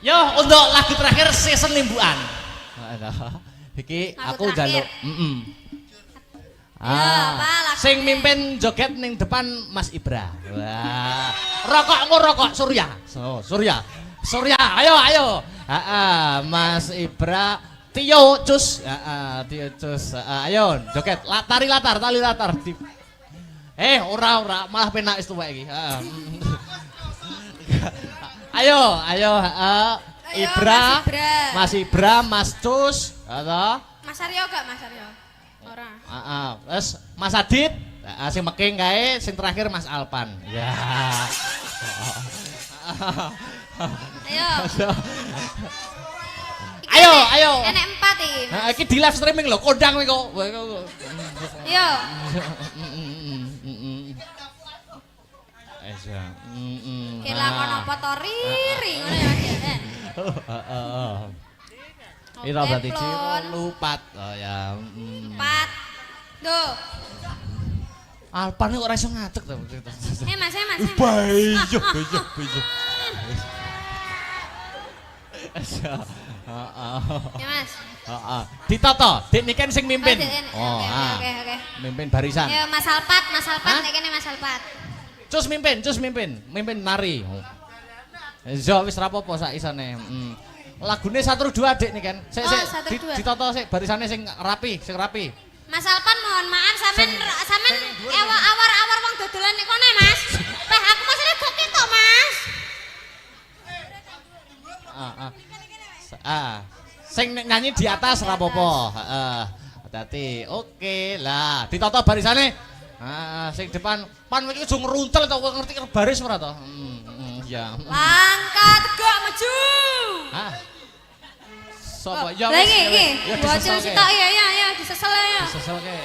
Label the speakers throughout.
Speaker 1: Yo untuk lagu terakhir season limbuan. Iki aku njaluk. Sing mimpin joget ning depan Mas Ibra. Wah. Rokokmu rokok Surya. Surya. Surya, ayo. Mas Ibra, Tio Cus. Tio Cus. Ayo joget. Tali latar. Ora malah penak wis tuwek iki. Ayo, Ibra, Mas Ibra, Mas Cus, atau
Speaker 2: Mas Aryo gak Mas Aryo? Ora.
Speaker 1: Terus Mas Adit, sing meking kae, sing terakhir Mas Alpan. Ya. Ayo.
Speaker 2: Enek 4 iki.
Speaker 1: Iki di live streaming lho, kondang kowe kok.
Speaker 2: Yo. Kelangan apa to riri ngono ya Mas.
Speaker 1: Ira berarti lupat. Oh ya.
Speaker 2: 4. Duh.
Speaker 1: Alpan kok ora iso ngadeg to.
Speaker 2: Mas.
Speaker 1: Bejo.
Speaker 2: Ya Mas.
Speaker 1: Ditoto, Dik niken sing mimpin.
Speaker 2: Oke.
Speaker 1: Mimpin barisan.
Speaker 2: Ya Mas Alpat nek kene Mas Alpat.
Speaker 1: Cus mimpin nari. Zo wis rapopo sak isane. Lagune 1 2 Dik niken. Sik ditoto sik barisane sing rapi.
Speaker 2: Mas Alpan mohon maaf sampean awar-awar wong dodolan nek kono Mas. Teh aku masane kok ketok Mas.
Speaker 1: Sing nyanyi di atas rapopo. Hati-hati. Oke lah, ditoto barisane. Sing depan pan iki aja ngruntel to ngerti baris ora to? Ya.
Speaker 2: Langkah tegak maju.
Speaker 1: Sopo? Ya
Speaker 2: wis. Iki. Bocil sitok ya, disesel ya.
Speaker 1: Diseselke.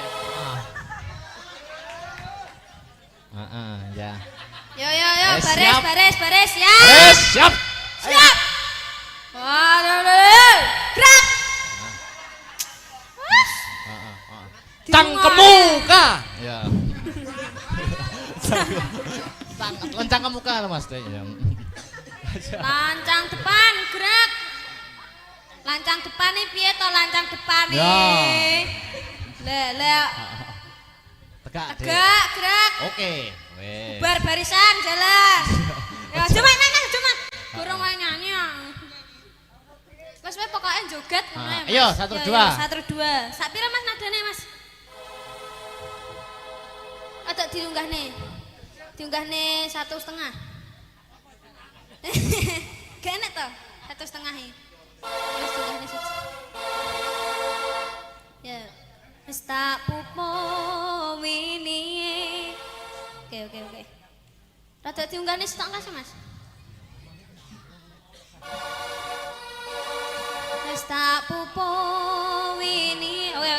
Speaker 1: Ya.
Speaker 2: Yo, baris ya.
Speaker 1: Siap.
Speaker 2: Waduh. Gerak.
Speaker 1: Cangkemmu ka. Ya. Lencang ke muka Mas Teh.
Speaker 2: Lancang depan, gerak. Lancang depan nih piye to lancang depan nih? Le.
Speaker 1: Tegak,
Speaker 2: gerak.
Speaker 1: Oke.
Speaker 2: Bubar barisan jalan. Ya cuma Burung wae nyanyi. Wes pokoknya joget ngono ya.
Speaker 1: Ayo 1 2.
Speaker 2: Sak pira Mas nadane Mas? Atau diunggahne 1,5. Gak enak toh 1,5 e. Wis diunggahne siji. Ya. Wis tak pupo wingi. Oke. Rada diunggahne stok kas Mas. Wis tak pupo wingi. Oke.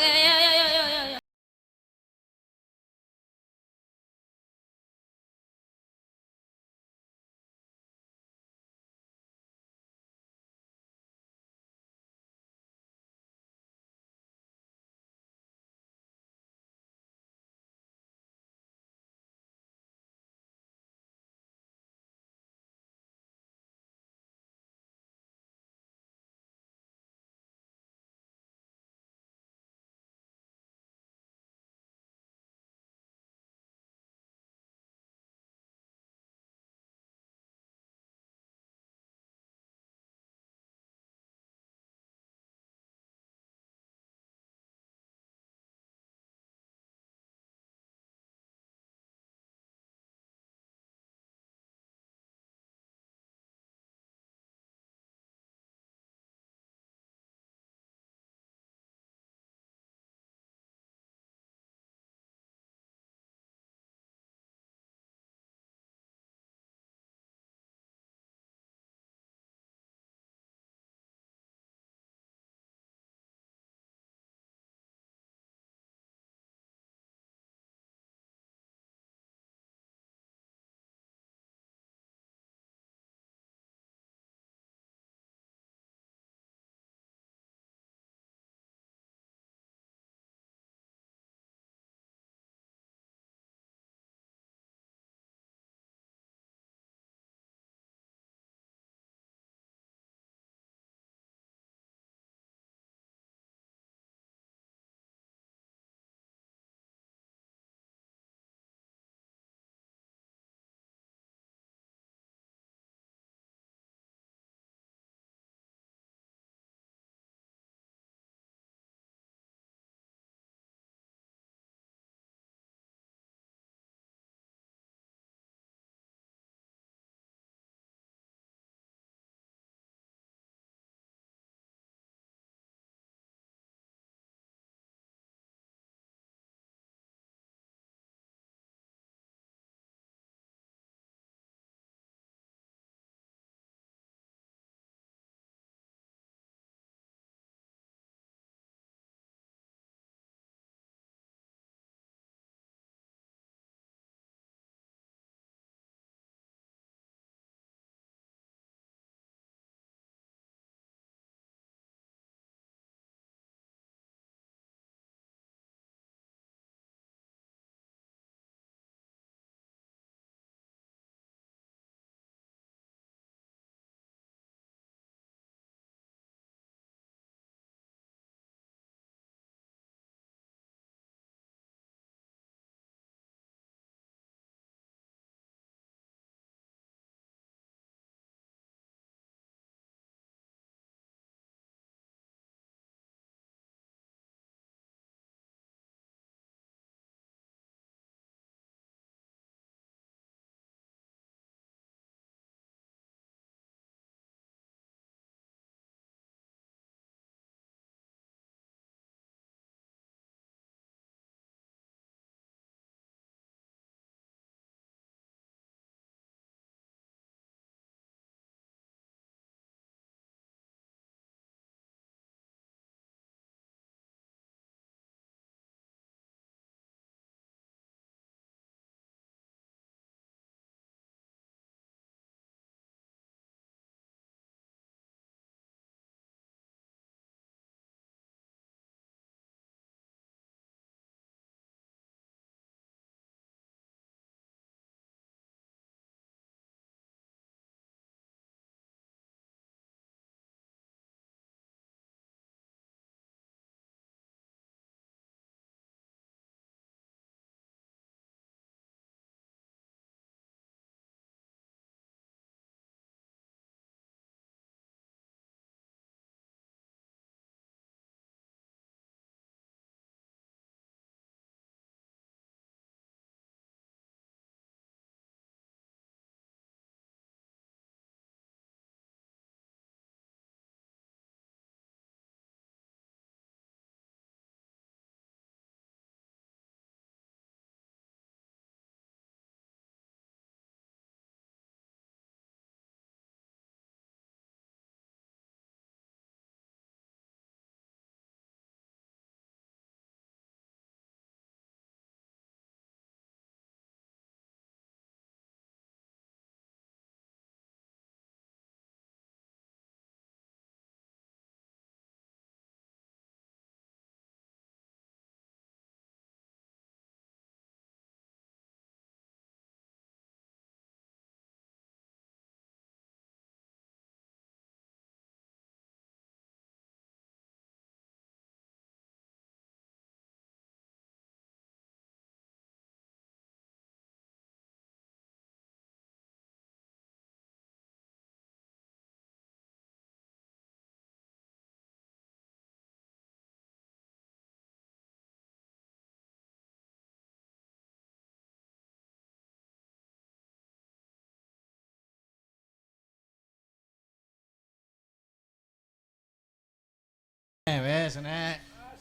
Speaker 1: Wis nek.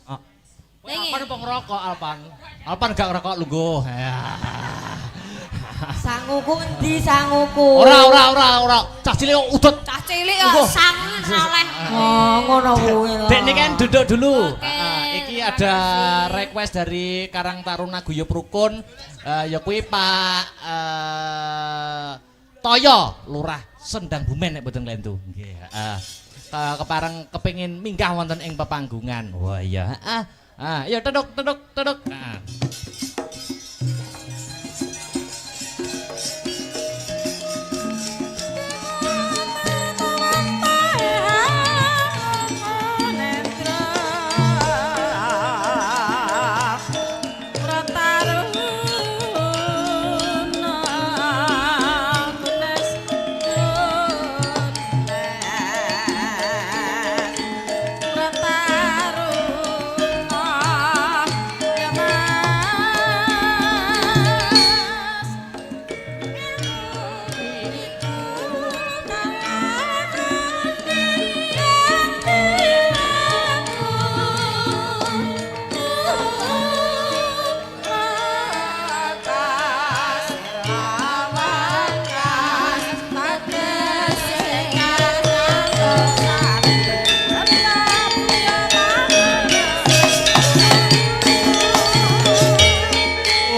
Speaker 1: Oh.
Speaker 2: Pengen.
Speaker 1: Alpan apa ngerokok Alpan? Alpan gak ngerokok lungguh. Ya.
Speaker 3: Sanguku endi sanguku?
Speaker 1: Ora. Cah cilik udut.
Speaker 2: Cah cilik kok sangen oleh.
Speaker 3: Oh, ngono kuwi lho.
Speaker 1: Dek niki kan duduk dulu.
Speaker 2: Oke,
Speaker 1: Iki ada request dari Karang Taruna Guyub Rukun. Ya kuwi Pak Toyo Lurah Sendang Bumen nek boten klentu. Nggih, heeh. Kepareng kepengin minggah wonten ing pepanggungan. Wah iya, heeh. Ya teduk. Nah.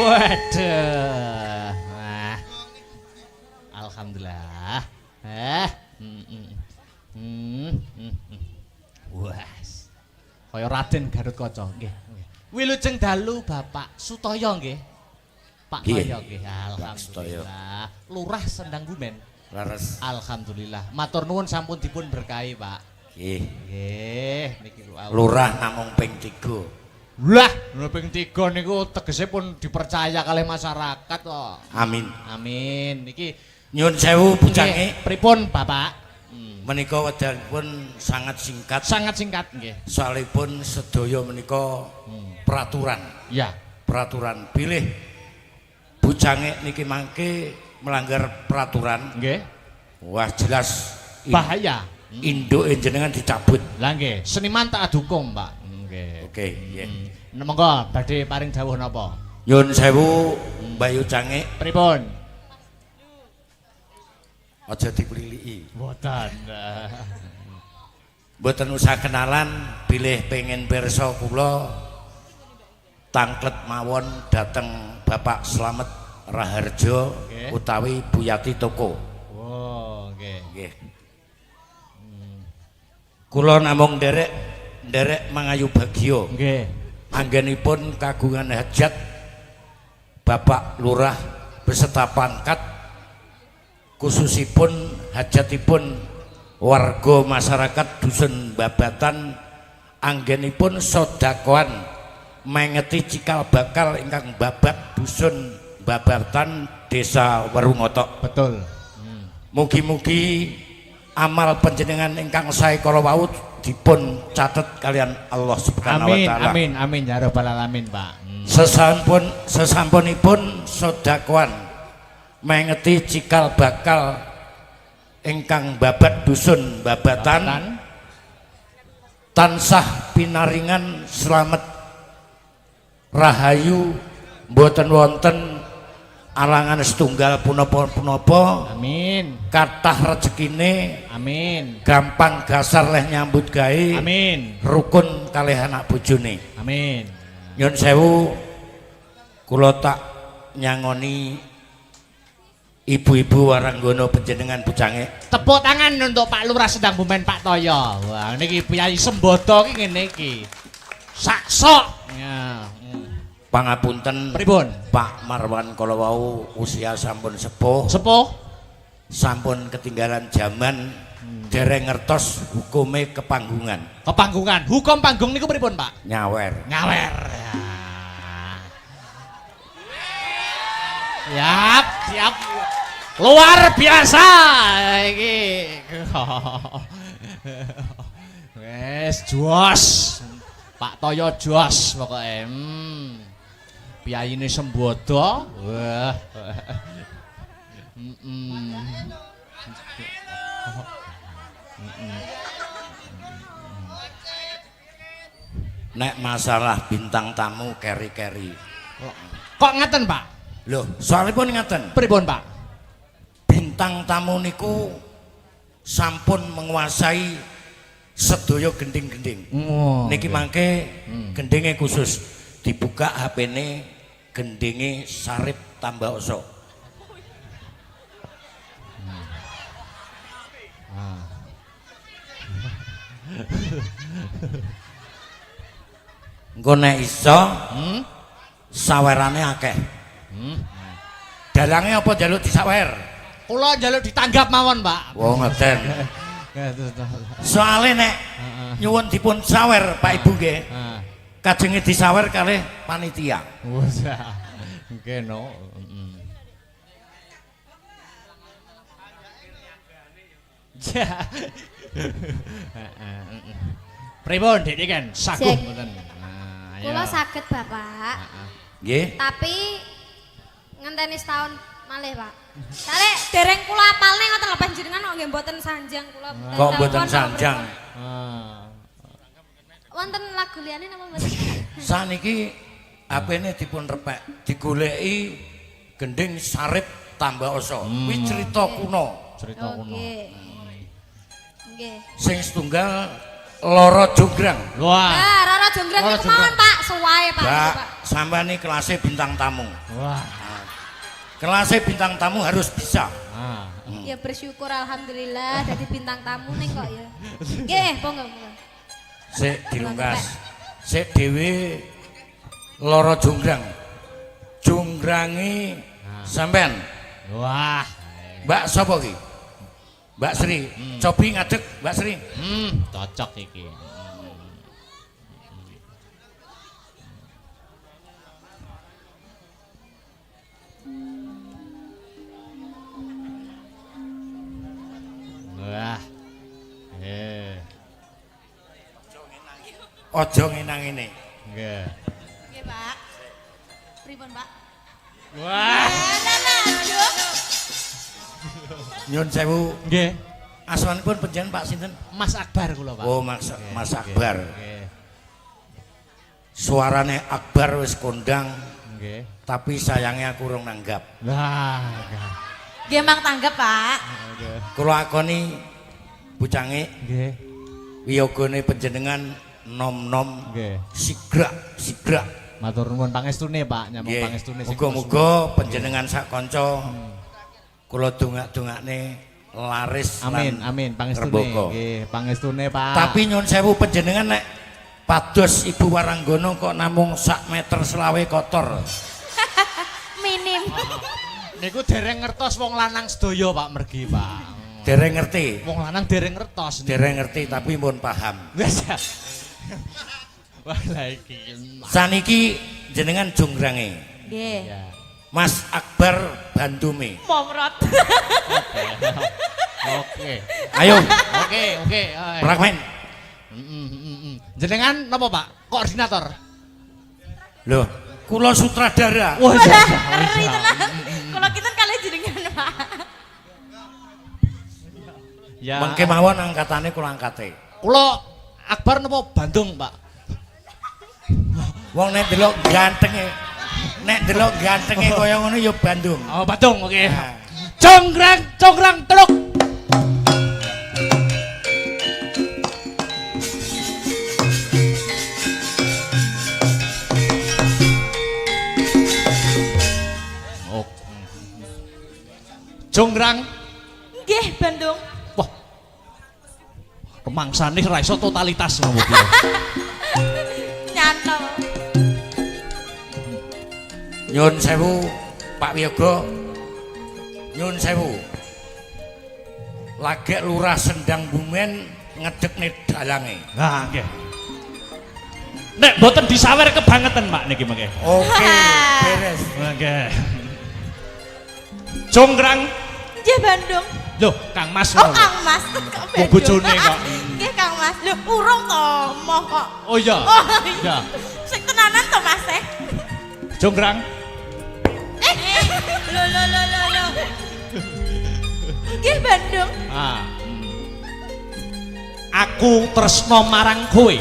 Speaker 1: Waduh. Wah. Alhamdulillah. Wes. Kaya Raden Garutkaca nggih. Wilujeng dalu Bapak Sutoyo nggih. Pak Toyo nggih. Alhamdulillah. Lurah Sendang Bumen.
Speaker 4: Laras.
Speaker 1: Alhamdulillah. Matur nuwun sampun dipun berkahi, Pak.
Speaker 4: Nggih.
Speaker 1: Nggih, niki
Speaker 4: Lurah namung ping 3.
Speaker 1: Lah, ping 3 niku tegese pun dipercaya kalih masyarakat kok.
Speaker 4: Amin.
Speaker 1: Amin. Niki
Speaker 4: Nyun sewu bujange.
Speaker 1: Pripun, Bapak?
Speaker 4: Menika wedalipun sangat singkat.
Speaker 1: Sangat singkat nggih.
Speaker 4: Soalipun sedaya menika peraturan.
Speaker 1: Ya.
Speaker 4: Peraturan pilih bujange niki mangke melanggar peraturan.
Speaker 1: Nggih.
Speaker 4: Wah jelas
Speaker 1: Bahaya.
Speaker 4: Induke jenengan dicabut.
Speaker 1: Lah nggih, seniman tak adhukum, Pak. Nggih.
Speaker 4: Oke, nggih.
Speaker 1: Monggo badhe paring dawuh napa?
Speaker 4: Nyun sewu Bayu Cange
Speaker 1: Pripun?
Speaker 4: aja dipriliki.
Speaker 1: Mboten.
Speaker 4: Mboten usah kenalan, bilih pengen pirsa kula tangklet mawon dateng Bapak Slamet Raharjo
Speaker 1: Nggih.
Speaker 4: utawi Buyati Toko.
Speaker 1: Oh, nggih.
Speaker 4: Nggih. Kula namung nderek mangayu bagya.
Speaker 1: Nggih.
Speaker 4: Anggenipun kagungan hajat Bapak Lurah beserta pangkat khususipun hajatipun warga masyarakat dusun Babatan anggenipun sodakoan mengeti cikal bakal ingkang babat dusun Babatan desa Werungotok.
Speaker 1: Betul.
Speaker 4: Mugi-mugi amal panjenengan ingkang sae kala wau dipun catet kalian Allah Subhanahu wa taala.
Speaker 1: Amin ya rabbal alamin, Pak.
Speaker 4: Sesampunipun sodakoan mengeti cikal bakal ingkang babat dusun Babatan tansah pinaringan slamet rahayu mboten wonten alangan setunggal punapa-punapa.
Speaker 1: Amin.
Speaker 4: Kathah rejekine.
Speaker 1: Amin.
Speaker 4: Gampang gasar leh nyambut gawe.
Speaker 1: Amin.
Speaker 4: Rukun kalih anak bojone.
Speaker 1: Amin.
Speaker 4: Nyun sewu kula tak nyangoni ibu-ibu waranggono panjenengan bujange.
Speaker 1: Tepuk tangan untuk Pak Lurah Sendang Bumen Pak Toyo. Wah, niki Kyai Sembodo ki ngene iki. Saksok. Ya.
Speaker 4: Pangapunten
Speaker 1: Pripun?
Speaker 4: Pak Marwan kala wau usia sampun sepuh.
Speaker 1: Sepuh.
Speaker 4: Sampun ketinggalan zaman dereng ngertos hukume kepanggungan.
Speaker 1: Kepanggungan. Hukum panggung niku pripun, Pak?
Speaker 4: Nyawer.
Speaker 1: Nyawer. Siap, siap. Luar biasa iki. Wes jos. Pak Toyo jos pokoke. Piyayine Sembodo. Wah.
Speaker 4: nek masalah bintang tamu keri-keri.
Speaker 1: Kok ngaten, Pak?
Speaker 4: Loh, soalipun ngaten.
Speaker 1: Pripun, Pak?
Speaker 4: Bintang tamu niku sampun menguasai sedaya gending-gending.
Speaker 1: Oh,
Speaker 4: Niki mangke gendinge khusus dibuka HP-ne gendinge Sarip Tambaoso. Engko nek iso sawerane akeh. Dalange apa njaluk disawer?
Speaker 1: Kula njaluk ditanggap mawon, Pak.
Speaker 4: Oh ngeten. Soale nek nyuwun dipun sawer Pak Ibu nggih. Kajenge disawer kalih panitia.
Speaker 1: Wes. Nggih no. Pripun Dik kan sagum
Speaker 2: Cek.
Speaker 1: mboten.
Speaker 2: Kula saged Bapak.
Speaker 4: Nggih.
Speaker 2: Tapi ngenteni setahun malih, Pak. Soale dereng kula apalne ngoten lho panjenengan kok nggih mboten sanjang kula.
Speaker 4: Kok mboten sanjang?
Speaker 2: Wonten lagu liyane napa mboten?
Speaker 4: Saniki HP-ne dipun repek, digoleki gending Sarip Tambaoso. Kuwi cerita kuno.
Speaker 1: Cerita kuno.
Speaker 2: Nggih.
Speaker 4: Sing setunggal Loro Jonggrang.
Speaker 1: Wah.
Speaker 2: Ah, Rara Jonggrang
Speaker 1: Rara
Speaker 2: niku mawon, Pak. Suwae, Pak.
Speaker 4: Mbak,
Speaker 2: Pak.
Speaker 4: sampean iki kelasnya bintang tamu.
Speaker 1: Wah.
Speaker 4: Kelasnya bintang tamu harus bisa.
Speaker 2: Ya bersyukur alhamdulillah dadi bintang tamu ning kok ya. Nggih, monggo.
Speaker 4: Sik dilungkas. Sik dhewe Loro Jonggrang. Jonggrangi sampean.
Speaker 1: Wah.
Speaker 4: Mbak sapa ki? Mbak Sri. Cobi ngadeg Mbak Sri.
Speaker 1: Cocok iki. Wah.
Speaker 4: Aja ngenang ngene.
Speaker 1: Nggih.
Speaker 2: Nggih, Pak. Pripun, Pak?
Speaker 1: Wah.
Speaker 4: Nyun sewu.
Speaker 1: Nggih.
Speaker 4: Asmanipun panjenengan Pak sinten?
Speaker 1: Mas Akbar kula, Pak.
Speaker 4: Oh, Mas Akbar.
Speaker 1: Nggih.
Speaker 4: Suarane Akbar wis kondang,
Speaker 1: Nggih.
Speaker 4: tapi sayangnya aku urung nanggap.
Speaker 1: Wah.
Speaker 2: Nggih, Mang tanggap, Pak.
Speaker 1: Nggih.
Speaker 4: Kula akoni bucange
Speaker 1: Nggih.
Speaker 4: wiyogane panjenengan nom-nom
Speaker 1: Nggih.
Speaker 4: sigrak.
Speaker 1: Matur nuwun pangestune, Pak. Nyambung
Speaker 4: Nggih.
Speaker 1: pangestune sing
Speaker 4: Muga-muga panjenengan sak kanca kula dongak-dongakne laris
Speaker 1: Amin,
Speaker 4: lan
Speaker 1: amin pangestune.
Speaker 4: rembaka.
Speaker 1: Nggih, pangestune, Pak.
Speaker 4: Tapi nyun sewu panjenengan nek pados Ibu Waranggono kok namung sak meter selawe kotor.
Speaker 2: Minim.
Speaker 1: Niku dereng ngertos wong lanang sedaya, Pak, mergi, Pak.
Speaker 4: Dereng ngerti.
Speaker 1: Wong lanang dereng ngertos.
Speaker 4: Dereng ngerti tapi pun paham.
Speaker 1: Wes. Wah, la iki.
Speaker 4: Saniki jenengan jonggrange.
Speaker 2: Nggih.
Speaker 1: Ya.
Speaker 4: Mas Akbar Bandume.
Speaker 2: Pomrot.
Speaker 1: Oke.
Speaker 4: Ayo,
Speaker 1: Oke. Ayo.
Speaker 4: prakmen.
Speaker 1: Jenengan napa, Pak? Koordinator.
Speaker 4: Loh, kula sutradara.
Speaker 1: Wah,
Speaker 2: Kalau kita kali jenengan, Pak.
Speaker 1: ya.
Speaker 4: Mengke mawon angkatane kula angkate.
Speaker 1: Kula Akbar napa Bandung, Pak?
Speaker 4: Wong nek delok gantenge kaya ngono ya Bandung.
Speaker 1: Oh, Bandung, oke.
Speaker 4: Nah.
Speaker 1: Conggrang teluk. Oh. Jonggrang.
Speaker 2: Nggih, Bandung.
Speaker 1: Wah. Kemangsane ra iso totalitas ngono iki.
Speaker 2: Nyantol.
Speaker 4: Nyun sewu Pak Wiyoga. Nyun sewu. Lagek Lurah Sendang Bumen ngedekne dalange.
Speaker 1: Nah, nggih. Nek mboten disawer kebangetan, Pak, niki mengke.
Speaker 4: Oke, beres.
Speaker 1: Nggih. Jonggrang.
Speaker 2: Nggih, Bandung.
Speaker 1: Loh, Kang Mas.
Speaker 2: Oh, Kang Mas. Kok
Speaker 1: Oh, bojone kok.
Speaker 2: Nggih, Kang Mas. Lho, urung to, moh kok.
Speaker 1: Oh iya.
Speaker 2: Oh,
Speaker 1: Iya.
Speaker 2: Sing tenanan to, Mas.
Speaker 1: Jonggrang.
Speaker 2: Lho. Nggih, Bandung.
Speaker 1: Ah. Aku tresno marang kowe.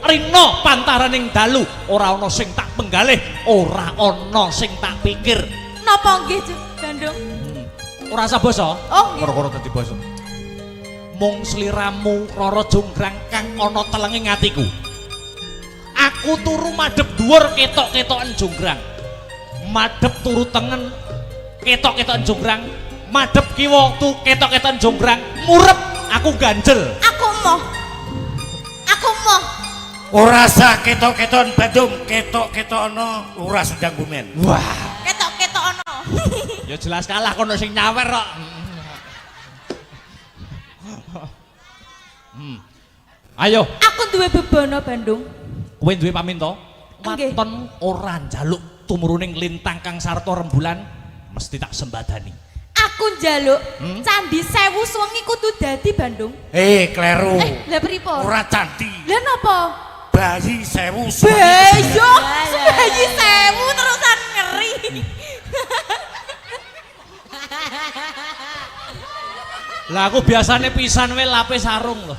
Speaker 1: rina pantaraning dalu ora ana sing tak penggalih, ora ana sing tak pikir.
Speaker 2: Napa nggih Bandung?
Speaker 1: Ora usah basa.
Speaker 2: Oh, nggih.
Speaker 1: Ora dadi basa. Mung sliramu Rara Jonggrang kang ana telenging atiku. Aku turu madhep dhuwur ketok-ketokan Jonggrang. Madhep turu tengen ketok-ketokan Jonggrang. Madhep kiwa tu ketok-ketokan Jonggrang. Murep aku ganjel.
Speaker 2: Aku moh.
Speaker 4: Ora sah ketok-ketokan Bandung, ketok-ketokno ora sedang gumen.
Speaker 1: Wah,
Speaker 2: Ketok-ketok ono.
Speaker 1: ya jelas kalah kono sing nyawer kok. Ayo,
Speaker 2: Aku duwe bebono Bandung.
Speaker 1: kowe duwe paminta?
Speaker 2: Nggih.
Speaker 1: Waton ora njaluk tumruning lintang kang sarta rembulan mesti tak sembadani.
Speaker 2: Aku njaluk Candi Sewu Suwengi kudu dadi Bandung.
Speaker 4: Kleru.
Speaker 2: Lah pripun?
Speaker 4: Ora candi.
Speaker 2: Lah napa?
Speaker 4: Bayi sewu
Speaker 2: Beyo, bayi sewu terusan ngeri.
Speaker 1: Lah aku biasane pisan wae lapis sarung lho.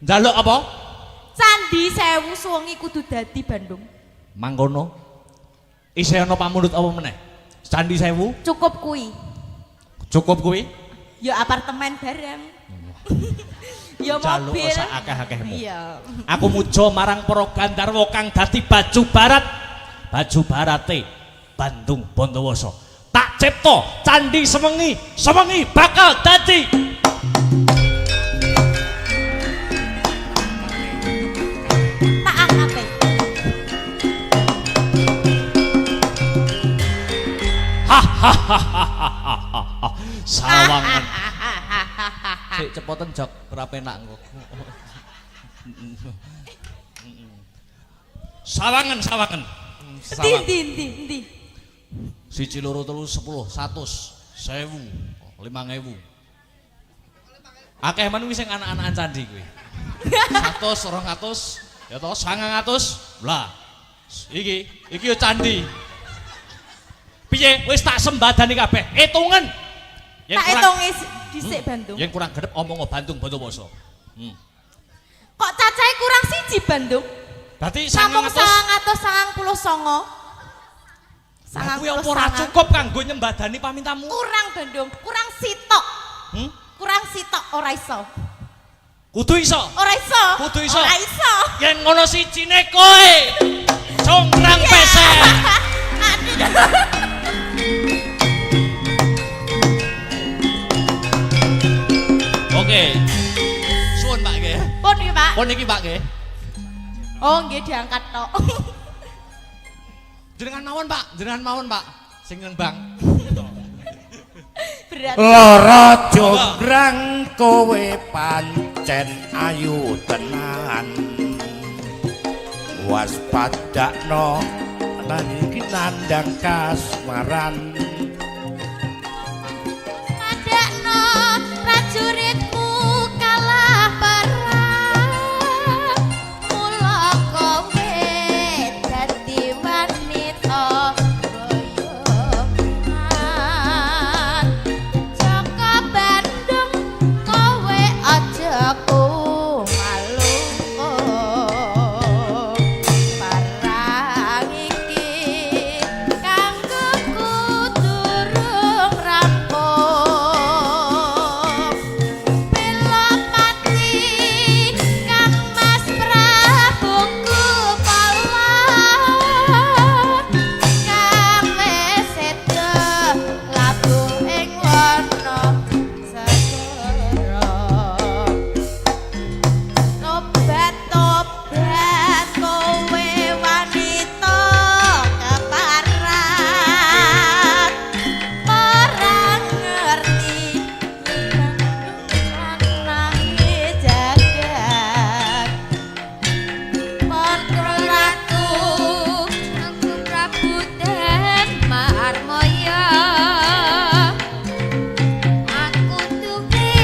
Speaker 1: Njaluk apa?
Speaker 2: Candi Sewu Suwengi kudu dadi Bandung.
Speaker 1: Mangkono. Isih ana pamundhut apa meneh? Candi Sewu
Speaker 2: Cukup kuwi.
Speaker 1: cukup kuwi?
Speaker 2: Ya apartemen bareng. Ya
Speaker 1: Njaluk
Speaker 2: mobil.
Speaker 1: sak akeh-akehmu.
Speaker 2: Iya.
Speaker 1: Aku muja marang para Gandharwa kang dadi baju barat. Baju barate Bandung Bondowoso. Tak cipta Candi Sewengi, Sewengi bakal dadi
Speaker 2: Tak angate.
Speaker 1: Sawangan. Sik cepoten jok ora penak engko. Sawangan, sawangan.
Speaker 2: Ndi.
Speaker 1: Siji loro telu 10 100 1000 5000. Akeh men kuwi sing anak-anakan candi kuwi. 100 200 ya toh 900 lah. Iki yo candi. Piye wis tak sembadani kabeh. Hitungan.
Speaker 2: Tak hitungi dhisik Bandung.
Speaker 1: Yang kurang gedep omong Bandung Bondowoso.
Speaker 2: Kok cacahe kurang siji Bandung?
Speaker 1: Berarti
Speaker 2: Sampung
Speaker 1: 900.
Speaker 2: 999.
Speaker 1: Aku ya ora cukup kanggo nyembadani pamintamu.
Speaker 2: Kurang Bandung, kurang sitok.
Speaker 1: Hmm?
Speaker 2: Kurang sitok ora iso.
Speaker 1: Kudu iso.
Speaker 2: Ora iso.
Speaker 1: Kudu iso.
Speaker 2: Ora iso.
Speaker 1: Yen ngono sijine kowe. Jonggrang pesek. Oke. Suwun Pak nggih.
Speaker 2: Pun iki, Pak.
Speaker 1: Pun iki Pak nggih.
Speaker 2: Oh, nggih diangkat tok.
Speaker 1: Jenengan mawon Pak. Sing nembang.
Speaker 2: Berat.
Speaker 4: Lara Jonggrang kowe pancen ayu tenan. Waspadakno nang iki nandang kasmaran.
Speaker 2: Adakno prajuritmu kalah perang. Mula kowe dadi wanita boyongan. Jaka Bandung kowe aja kumalungo. Parang iki kanggo durung rampung. Bela mati Kang Mas Prabu Kupalan. Gawe seda labuh ing wana segara. Tobat kowe wanita keparat. Ora ngerti nangis jagat. Portolaku aku Prabu Marmaya. Aku duwe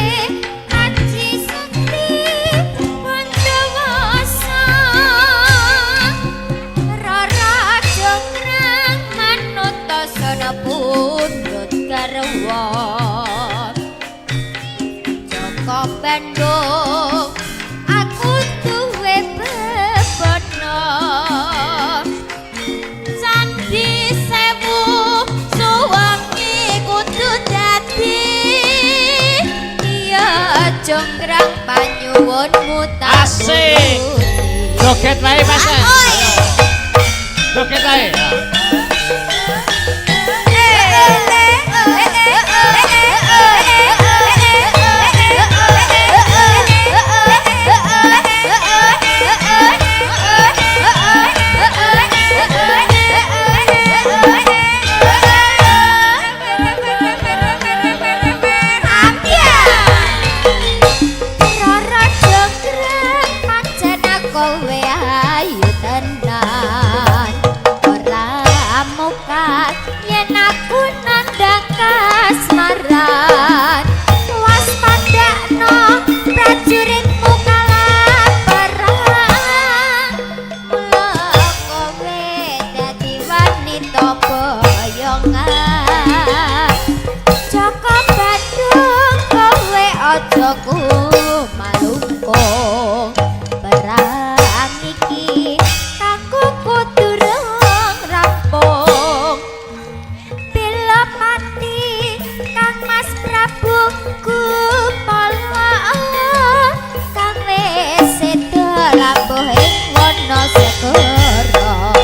Speaker 2: aji sakti Bondowoso. Rara Jonggrang manut tasana pundhut garwa. Bandung aku duwe bebono Candi Sewu suwangi kudu dadi iya jonggrang panyuwunmu tak
Speaker 1: Asik. Joget wae Mas. Joget wae.
Speaker 2: Kowe ayu tenan ora mukat yen aku nandhang kasmaran waspadakno prajuritmu kalaparan mula kowe dadi wanita boyongan Joko Bandung kowe aja kumalungkung perang iki kakuku durung rampung bila mati Kang Mas Prabu Kupala kang wis sedo lambuh ing wana segara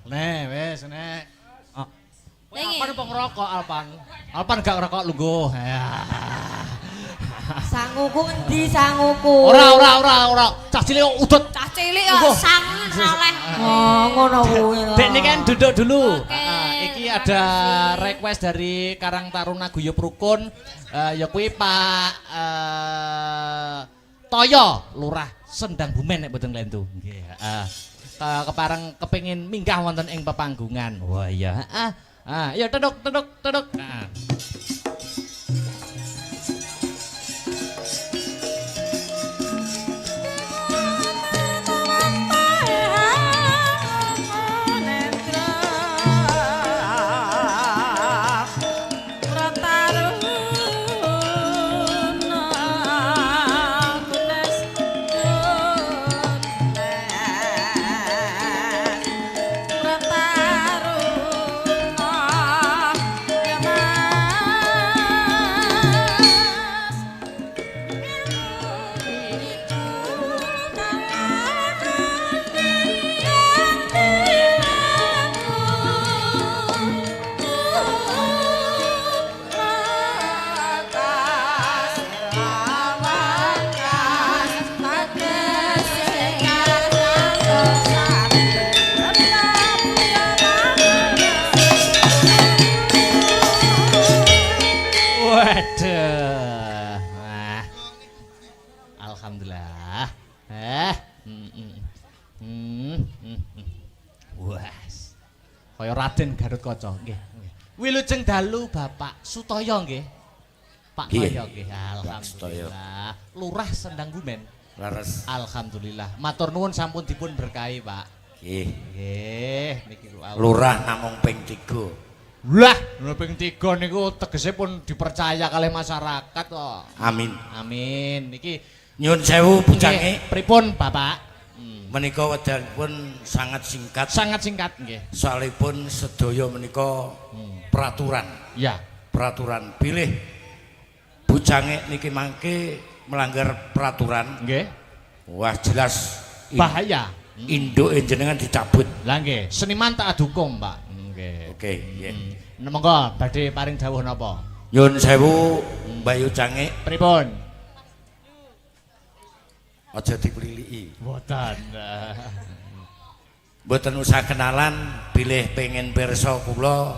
Speaker 1: Wis nek. Oh.
Speaker 2: Lengi.
Speaker 1: Alpan apa ngerokok Alpan? Alpan gak ngerokok lungguh. Ya.
Speaker 3: Sanguku ngendi sanguku?
Speaker 1: Ora. Cah cilik kok udut.
Speaker 2: Cah cilik kok sang oleh.
Speaker 3: Oh, ngono kuwi lho.
Speaker 1: Dek niki kan duduk dulu.
Speaker 2: Oke,
Speaker 1: Iki ada request dari Karang Taruna Guyub Rukun. Ya kuwi Pak Toyo Lurah Sendang Bumen nek mboten klentu. Nggih, heeh. Kepareng kepengin minggah wonten ing pepanggungan. Wah iya, heeh. Ya teduk. Heeh. Waduh. Wah. Alhamdulillah. Wes. Kaya Raden Garutkaca nggih. Wilujeng dalu Bapak Sutoyo nggih. Pak Toyo nggih. Alhamdulillah. Lurah Sendang Bumen.
Speaker 4: Leres.
Speaker 1: Alhamdulillah. Matur nuwun sampun dipun berkahi, Pak.
Speaker 4: Nggih.
Speaker 1: Nggih, niki
Speaker 4: Lurah namung ping 3.
Speaker 1: Lah, ping 3 niku tegese pun dipercaya kalih masyarakat kok.
Speaker 4: Amin.
Speaker 1: Amin. Niki
Speaker 4: Nyuwun sewu bujange.
Speaker 1: Pripun, Bapak?
Speaker 4: Menika wekdalipun sangat singkat.
Speaker 1: Sangat singkat nggih.
Speaker 4: Soalipun sedaya menika peraturan.
Speaker 1: Ya.
Speaker 4: Peraturan pilih bujange niki mangke melanggar peraturan.
Speaker 1: Nggih.
Speaker 4: Wah jelas
Speaker 1: Bahaya.
Speaker 4: Induke jenengan dicabut.
Speaker 1: Lah nggih, seniman tak adhukum, Pak. Nggih.
Speaker 4: Oke, nggih.
Speaker 1: Monggo badhe paring dawuh napa?
Speaker 4: Nyuwun sewu Mbayu Cange
Speaker 1: Pripun?
Speaker 4: aja dipriliki.
Speaker 1: Mboten.
Speaker 4: Mboten usah kenalan, bilih pengen pirsa kula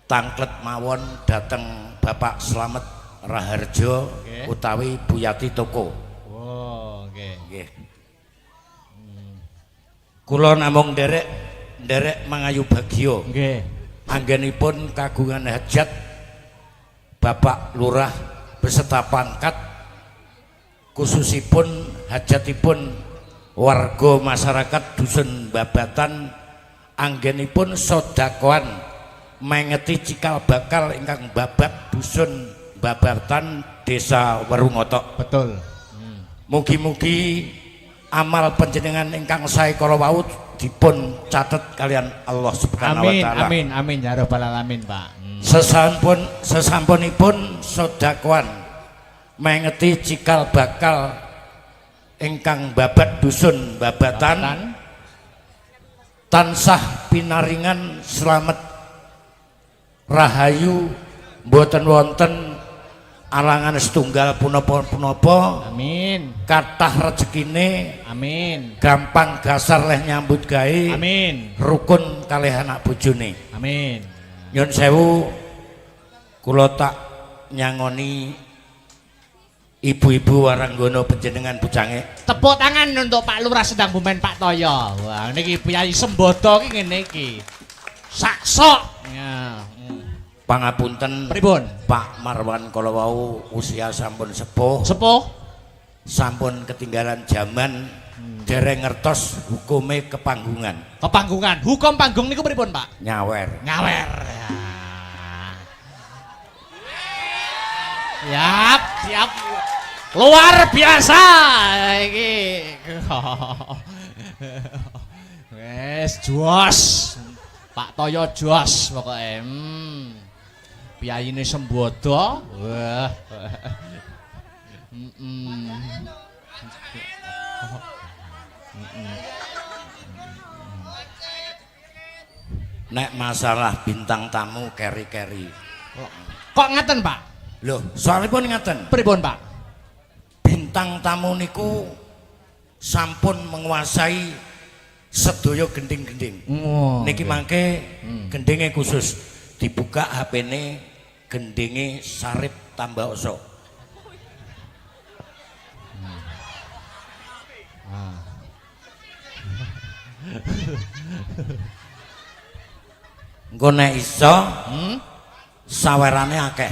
Speaker 4: tangklet mawon dateng Bapak Slamet Raharjo
Speaker 1: Nggih.
Speaker 4: utawi Buyati Toko.
Speaker 1: Oh, nggih.
Speaker 4: Nggih. Kula namung nderek mangayu bagya.
Speaker 1: Nggih.
Speaker 4: Anggenipun kagungan hajat Bapak Lurah beserta pangkat khususipun hajatipun warga masyarakat dusun Babatan anggenipun sodakoan mengeti cikal bakal ingkang babat dusun Babatan Desa Werungoto.
Speaker 1: Betul.
Speaker 4: Mugi-mugi amal panjenengan ingkang sae kala wau dipun catet kalian Allah Subhanahu wa taala.
Speaker 1: Amin ya rabbal alamin, Pak.
Speaker 4: Sesampunipun sodakoan mengeti cikal bakal ingkang babat dusun Babatan tansah pinaringan slamet rahayu mboten wonten alangan setunggal punapa-punapa.
Speaker 1: Amin.
Speaker 4: Kathah rezekine.
Speaker 1: Amin.
Speaker 4: Gampang gasar leh nyambut gawe.
Speaker 1: Amin.
Speaker 4: Rukun kalih anak bojone.
Speaker 1: Amin.
Speaker 4: Nyun sewu kula tak nyangoni ibu-ibu waranggono panjenengan bujange.
Speaker 1: Tepuk tangan untuk Pak Lurah Sendang Bumen Pak Toyo. Wah, niki Kyai Sembodo ki ngene iki. Saksok. Ya.
Speaker 4: Pangapunten
Speaker 1: Pripun?
Speaker 4: Pak Marwan kala wau usia sampun sepuh.
Speaker 1: Sepuh.
Speaker 4: Sampun ketinggalan zaman dereng ngertos hukume kepanggungan.
Speaker 1: Kepanggungan. Hukum panggung niku pripun, Pak?
Speaker 4: Nyawer.
Speaker 1: Nyawer. Siap, siap. Luar biasa iki. Wes jos. Pak Toyo jos pokoke. Piyayine Sembodo. Wah.
Speaker 4: nek masalah bintang tamu keri-keri.
Speaker 1: Kok ngaten, Pak?
Speaker 4: Loh, soalipun ngaten.
Speaker 1: Pripun, Pak?
Speaker 4: Bintang tamu niku sampun menguasai sedaya gending-gending.
Speaker 1: Oh,
Speaker 4: Niki mangke gendinge khusus dibuka HP-ne gendinge Sarip Tambaoso. Engko nek iso sawerane akeh.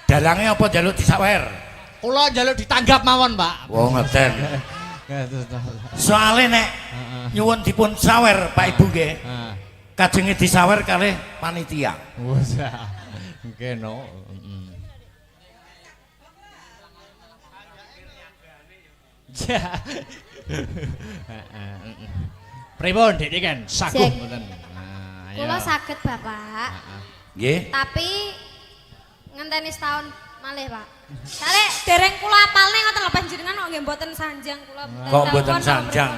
Speaker 4: Dalange apa njaluk disawer?
Speaker 1: Kula njaluk ditanggap mawon, Pak.
Speaker 4: Wong ngeten. Soale nek nyuwun dipun sawer Pak Ibu nggih. Kajenge disawer kalih panitia.
Speaker 1: Wes. Nggih no. Ya. Pripun Dik kan saguh
Speaker 2: Sik.
Speaker 1: mboten.
Speaker 2: Kula saged Bapak.
Speaker 4: Nggih.
Speaker 2: Tapi ngenteni setahun malih, Pak. Sare dereng kula apalne ngoten lho panjenengan kok nggih mboten sanjang kula.
Speaker 4: Kok mboten sanjang?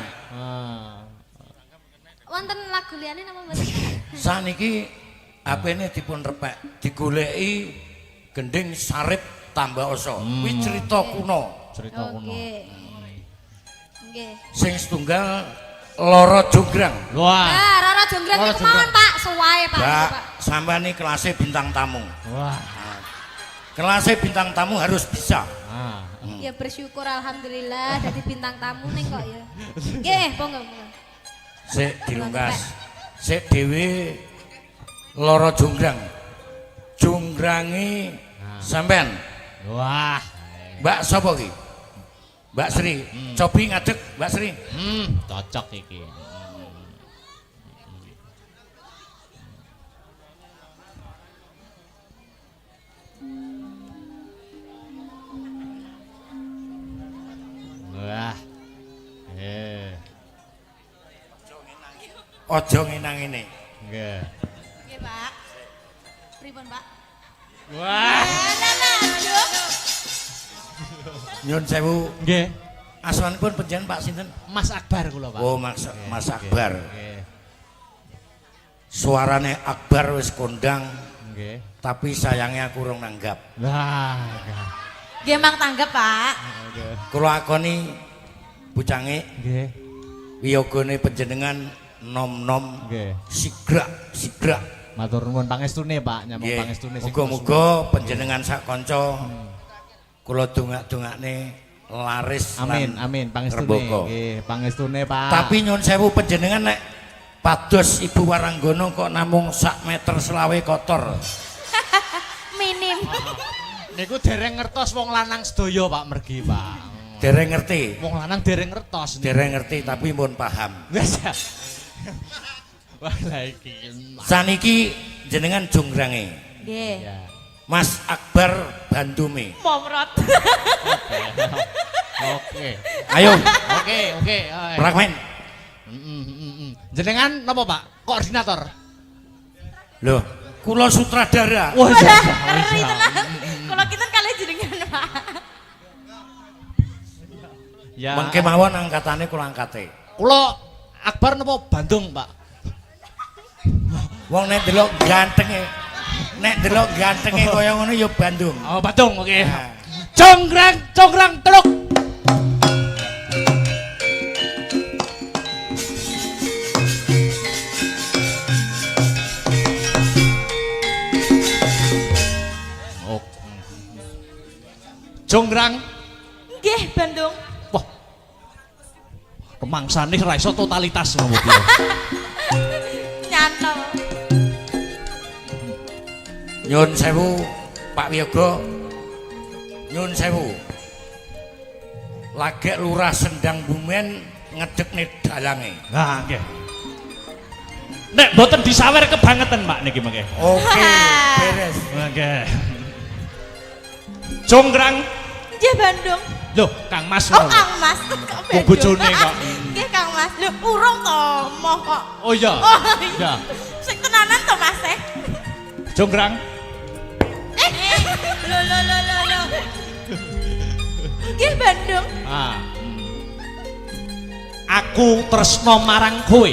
Speaker 2: Wonten lagu liyane napa mboten?
Speaker 4: Saniki HP-ne dipun repek, digoleki gending Sarip Tambaoso. Kuwi cerita kuno.
Speaker 1: Cerita kuno.
Speaker 2: Nggih.
Speaker 4: Sing setunggal Loro Jonggrang.
Speaker 1: Wah.
Speaker 2: Ah, Rara Jonggrang
Speaker 1: Rara
Speaker 2: niku mawon, Pak. Suwae, Pak.
Speaker 4: Mbak,
Speaker 2: Pak.
Speaker 4: sampean iki kelasé bintang tamu.
Speaker 1: Wah.
Speaker 4: Kelasé bintang tamu harus bisa.
Speaker 2: Ya bersyukur alhamdulillah dadi bintang tamu ning kok ya. Nggih, monggo.
Speaker 4: Sik dilungkas. Sik dhewe Loro Jonggrang. Jongrange sampean.
Speaker 1: Wah.
Speaker 4: Mbak sapa ki? Mbak Sri. Cobi ngadeg Mbak Sri.
Speaker 1: Cocok iki. Wah.
Speaker 4: Aja ngenang ngene.
Speaker 1: Nggih.
Speaker 2: Nggih, Pak. Pripun, Pak?
Speaker 1: Wah.
Speaker 4: Nyun sewu.
Speaker 1: Nggih.
Speaker 4: Asmanipun panjenengan Pak sinten?
Speaker 1: Mas Akbar kula, Pak.
Speaker 4: Oh, Mas Akbar.
Speaker 1: Nggih.
Speaker 4: Suarane Akbar wis kondang,
Speaker 1: Nggih.
Speaker 4: tapi sayangnya aku urung nanggap.
Speaker 1: Wah.
Speaker 2: Nggih, Mang tanggap, Pak.
Speaker 1: Nggih.
Speaker 4: Kula akoni bucange
Speaker 1: Nggih.
Speaker 4: wiyogane panjenengan nom-nom
Speaker 1: Nggih.
Speaker 4: sigrak.
Speaker 1: Matur nuwun pangestune, Pak, nyambung
Speaker 4: Nggih.
Speaker 1: pangestune sing
Speaker 4: Muga-muga panjenengan sak kanca kula dongak-dongakne laris
Speaker 1: amin,
Speaker 4: lan
Speaker 1: amin, pangestune.
Speaker 4: rembaka.
Speaker 1: Nggih, pangestune, Pak.
Speaker 4: Tapi nyun sewu panjenengan nek pados Ibu Waranggono kok namung sak meter selawe kotor.
Speaker 2: Minim.
Speaker 1: Niku dereng ngertos wong lanang sedaya, Pak, mergi, Pak.
Speaker 4: Dereng ngerti.
Speaker 1: Wong lanang dereng ngertos.
Speaker 4: Dereng ngerti tapi pun paham.
Speaker 1: Wes. Wah, la iki.
Speaker 4: Saniki jenengan jongrange.
Speaker 2: Nggih.
Speaker 1: Ya.
Speaker 4: Mas Akbar Bandume.
Speaker 2: Momrot.
Speaker 1: Oke.
Speaker 4: Ayo,
Speaker 1: Oke.
Speaker 4: prakmen.
Speaker 1: Jenengan napa, Pak? Koordinator.
Speaker 4: Loh, kula sutradara.
Speaker 1: Wah,
Speaker 2: Ngeri tenan. Kula kinten kalih jenengan, Pak.
Speaker 1: ya.
Speaker 4: Mengke mawon angkatane kula angkate.
Speaker 1: Kula Akbar napa Bandung, Pak?
Speaker 4: Wong nek delok gantenge. Nek delok gantenge kaya ngono ya Bandung.
Speaker 1: Oh, Bandung, oke.
Speaker 4: Nah.
Speaker 1: Conggrang teluk. Oh. Jonggrang.
Speaker 2: Nggih, Bandung.
Speaker 1: Wah. Pemangsane ra iso totalitas ngono iki.
Speaker 2: Nyantol.
Speaker 4: Nyun sewu Pak Wiyoga. Nyun sewu. Lagek Lurah Sendang Bumen ngedekne dalange.
Speaker 1: Nah, nggih. Nek mboten disawer kebangetan, Pak, niki mengke.
Speaker 4: Oke, beres.
Speaker 1: Nggih. Jonggrang.
Speaker 2: Nggih, Bandung.
Speaker 1: Loh, Kang Mas.
Speaker 2: Oh, Kang Mas. Kok Bandung?
Speaker 1: bojone kok.
Speaker 2: Nggih, Kang Mas. Lho, urung to, moh kok.
Speaker 1: Oh iya.
Speaker 2: Oh,
Speaker 1: Iya.
Speaker 2: Sing tenanan to, Mas.
Speaker 1: Jonggrang.
Speaker 2: Lho. Nggih, Bandung.
Speaker 1: Ah. Aku tresno marang kowe.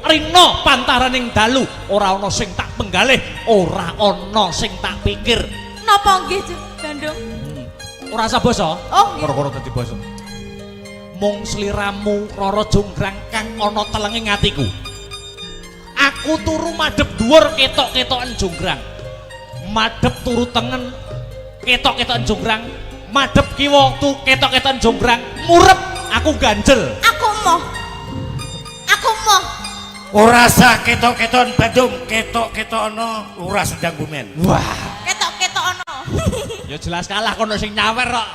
Speaker 1: rina pantaraning dalu ora ana sing tak penggalih ora ana sing tak pikir.
Speaker 2: Napa nggih Bandung?
Speaker 1: Ora usah basa.
Speaker 2: Oh, nggih.
Speaker 1: Koro-koro dadi basa. Mung sliramu Rara Jonggrang kang ana telenging atiku. Aku turu madhep dhuwur ketok-ketokan Jonggrang. Madhep turu tengen ketok-ketokan Jonggrang. Madhep kiwa ketok-ketokan Jonggrang. Murep aku ganjel.
Speaker 2: Aku moh.
Speaker 4: Ora sah ketok-ketokan Bandung, ketok-ketokno Lurah Sendang Bumen.
Speaker 1: Wah,
Speaker 2: Ketok-ketokno.
Speaker 1: ya jelas kalah kono sing nyawer kok.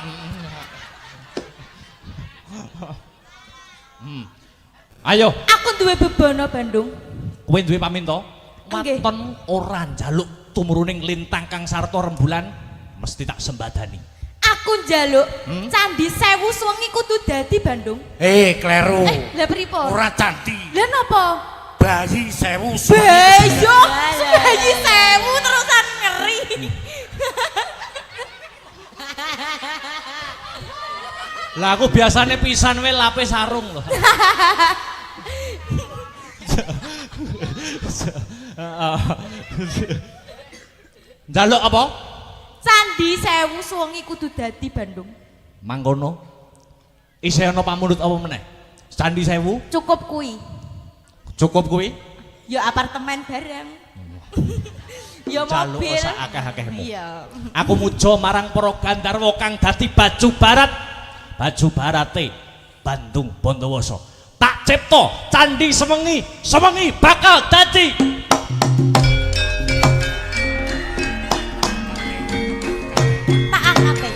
Speaker 1: Ayo,
Speaker 2: Aku duwe bebono Bandung.
Speaker 1: kowe duwe paminta?
Speaker 2: Nggih.
Speaker 1: Waton ora njaluk tumruning lintang kang sarta rembulan mesti tak sembadani.
Speaker 2: Aku njaluk Candi Sewu Suwengi kudu dadi Bandung.
Speaker 4: Kleru.
Speaker 2: Lah pripun?
Speaker 4: Ora candi.
Speaker 2: Lah napa?
Speaker 4: Bayi sewu
Speaker 2: Beyo. Bayi sewu terusan ngeri.
Speaker 1: Lah aku biasane pisan wae lape sarung loh. Njaluk apa?
Speaker 2: Candi Sewu Suwengi kudu dadi Bandung.
Speaker 1: Mangkono. Isih ana pamundhut apa meneh? Candi Sewu
Speaker 2: Cukup kuwi.
Speaker 1: cukup kuwi.
Speaker 2: Ya apartemen bareng. Ya
Speaker 1: Njaluk
Speaker 2: mobil.
Speaker 1: sak akeh-akehmu.
Speaker 2: Iya.
Speaker 1: Aku muja marang para Gandharwa kang dadi baju barat. Baju barate Bandung Bondowoso. Tak cipta Candi Sewengi, Sewengi bakal dadi
Speaker 2: Tak angate.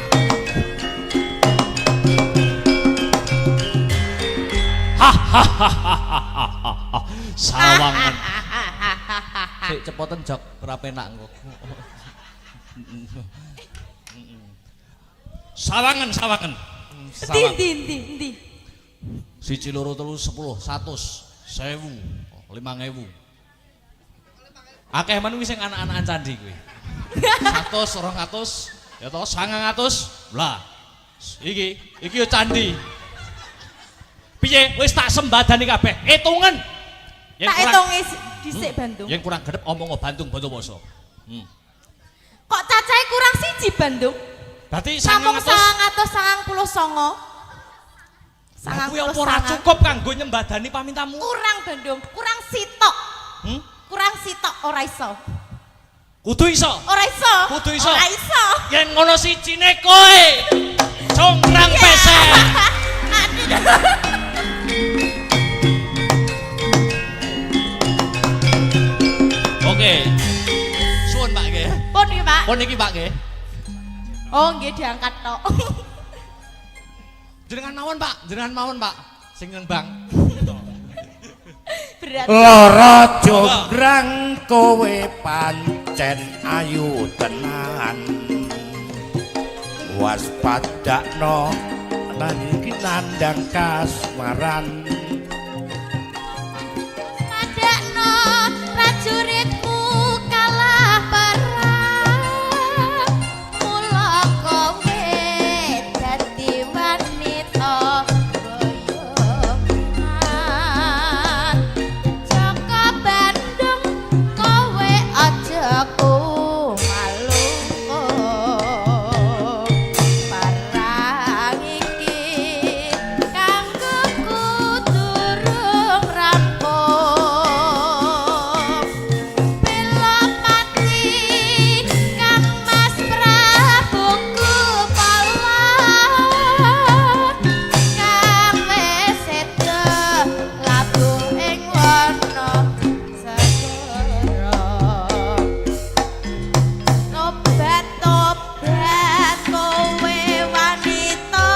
Speaker 1: Sawangan. Sik cepoten jok ora penak engko. Sawangan, sawangan.
Speaker 2: Ndi.
Speaker 1: Siji loro telu 10 100 1000 5000. Akeh men kuwi sing anak-anakan candi kuwi. 100 200 ya to 900. Lah. Iki yo candi. Piye wis tak sembadani kabeh. Hitungan.
Speaker 2: Tak etonge dhisik Bandung.
Speaker 1: Yang kurang gedep omong Bandung Bondowoso.
Speaker 2: Kok cacahe kurang siji Bandung?
Speaker 1: Berarti
Speaker 2: Namung
Speaker 1: 900.
Speaker 2: 999.
Speaker 1: Kuwi apa ora cukup kanggo nyembadani pamintamu?
Speaker 2: Kurang Bandung, kurang sitok. Kurang sitok ora iso.
Speaker 1: Kudu iso.
Speaker 2: Ora iso.
Speaker 1: Kudu iso.
Speaker 2: Ora iso.
Speaker 1: Yen ngono sijine kowe. Jonggrang pesek. Oke. Suwun Pak nggih.
Speaker 2: Pun iki Pak.
Speaker 1: Pun iki Pak nggih.
Speaker 2: Oh nggih diangkat tok.
Speaker 1: Jenengan mawon Pak. Sing nembang.
Speaker 2: Berat.
Speaker 4: Lara Jonggrang kowe pancen ayu tenan. Waspadakno lan iki nandang kasmaran.
Speaker 2: Padakno prajuritmu kalah perang. Mula kowe dadi wanita boyongan. Jaka Bandung kowe aja malu. Parang iki kanggo durung rampung. Bela mati Kang Mas Prabu Kupala. Kang wis seda labuh ing wana segara. Tobat kowe wanita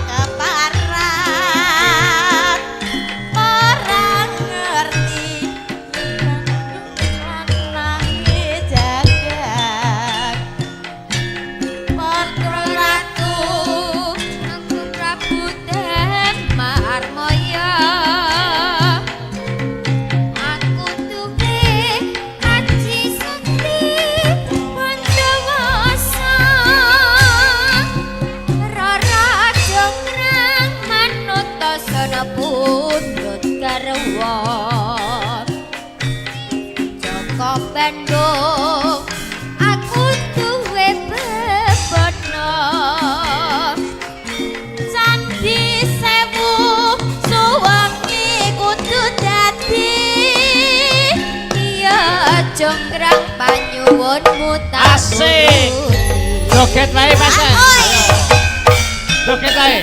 Speaker 2: keparat. Ora ngerti nangis jagat. Para ratu Aku Prabu dan Marmaya. Aku duwe aji sakti Bondowoso. Rara Jonggrang manut tasana pundhut garwa. nuwunmu tak
Speaker 1: Asik. Joget wae Mas. Joget wae.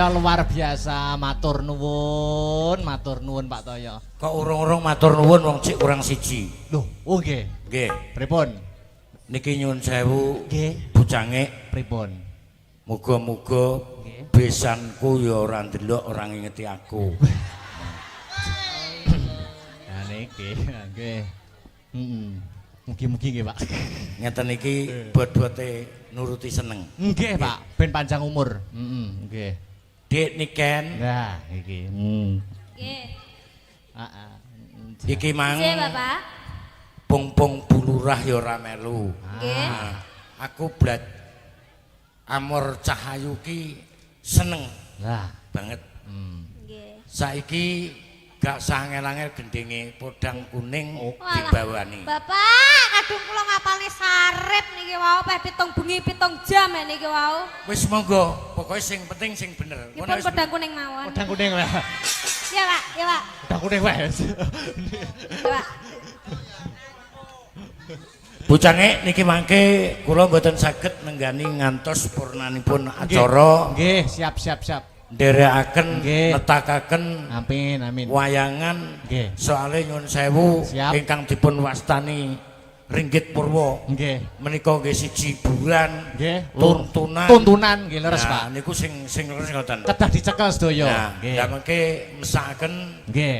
Speaker 1: Luar biasa, matur nuwun Pak Toyo.
Speaker 4: Kok urung-urung matur nuwun wong cik kurang siji.
Speaker 1: Lho, oh nggih.
Speaker 4: Nggih.
Speaker 1: Pripun?
Speaker 4: Niki nyuwun sewu.
Speaker 1: Nggih.
Speaker 4: Bujange
Speaker 1: Pripun?
Speaker 4: Muga-muga besanku ya ora ndelok ora ngingeti aku.
Speaker 1: Nah niki, nggih. Heeh. Mugi-mugi nggih, Pak.
Speaker 4: Ngeten iki bot-bote nuruti seneng.
Speaker 1: Nggih, Pak, ben panjang umur. Nggih.
Speaker 4: Dik Niken.
Speaker 1: Nah, iki. Nggih.
Speaker 2: Heeh.
Speaker 4: Iki mang.
Speaker 2: Nggih, Bapak.
Speaker 4: Pung-pung bulurah ya ora melu.
Speaker 2: Nggih.
Speaker 4: Aku blat Amor Cahayu ki seneng.
Speaker 1: Lah,
Speaker 4: banget.
Speaker 2: Nggih.
Speaker 4: Saiki gak sangel-angel gendenge podang kuning
Speaker 2: Walah,
Speaker 4: dibawani.
Speaker 2: Bapak, kadung kula ngapalne sarep niki wau peh 7 bengi 7 jam niki wau.
Speaker 4: Wis monggo, pokoke sing penting sing bener.
Speaker 2: Nipun podang kuning mawon.
Speaker 1: podang kuning wae.
Speaker 2: Iya, Pak. Iya, Pak.
Speaker 1: Podang kuning wae.
Speaker 2: Iya, Pak.
Speaker 4: Bucange niki mangke kula mboten saged nenggani ngantos purnanipun acara.
Speaker 1: Nggih, siap.
Speaker 4: Nderekaken,
Speaker 1: Nggih.
Speaker 4: netakaken
Speaker 1: Amin, amin.
Speaker 4: wayangan.
Speaker 1: Nggih.
Speaker 4: Soale nyuwun sewu
Speaker 1: Siap.
Speaker 4: ingkang dipun wastani Ringgit Purwo.
Speaker 1: Nggih.
Speaker 4: Menika nggih siji hiburan,
Speaker 1: Nggih.
Speaker 4: tuntunan.
Speaker 1: Tuntunan nggih leres,
Speaker 4: Nah,
Speaker 1: Pak.
Speaker 4: niku sing leres ngoten.
Speaker 1: Kedah dicekel sedaya.
Speaker 4: Nah,
Speaker 1: Nggih.
Speaker 4: ya mengke mesakaken
Speaker 1: Nggih.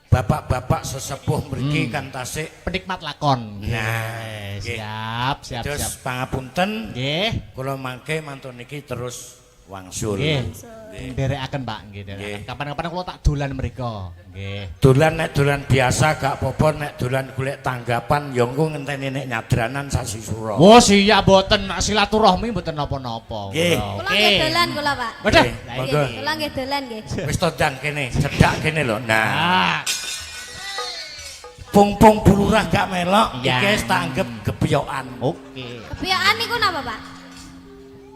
Speaker 4: bapak-bapak sesepuh mriki kan tasik.
Speaker 1: Penikmat lakon.
Speaker 4: Nah, nggih.
Speaker 1: Siap.
Speaker 4: Terus pangapunten,
Speaker 1: Nggih.
Speaker 4: kula mangke mantun niki terus wangsul.
Speaker 1: Nggih. Nderekaken, Pak, nggih, nderekaken.
Speaker 4: Nggih.
Speaker 1: Kapan-kapan kula tak dolan mriko. Nggih.
Speaker 4: Dolan nek dolan biasa gak apa-apa, nek dolan golek tanggapan ya engko ngenteni nek nyadranan sasi sura.
Speaker 1: Oh, siap mboten silaturahmi mboten napa-napa.
Speaker 4: Nggih.
Speaker 2: Kula nggih dolan kula, Pak.
Speaker 1: Waduh.
Speaker 4: Nggih,
Speaker 1: Lah,
Speaker 4: monggo.
Speaker 1: iki.
Speaker 2: Kula nggih dolan nggih.
Speaker 4: Wis to ndang kene, cedak kene lho. Nah,
Speaker 1: Ah,
Speaker 4: pung-pung bulurah gak melok,
Speaker 1: Iya.
Speaker 4: iki wis tak anggap gebyokan.
Speaker 1: oke.
Speaker 2: Kebiasaan niku napa, Pak?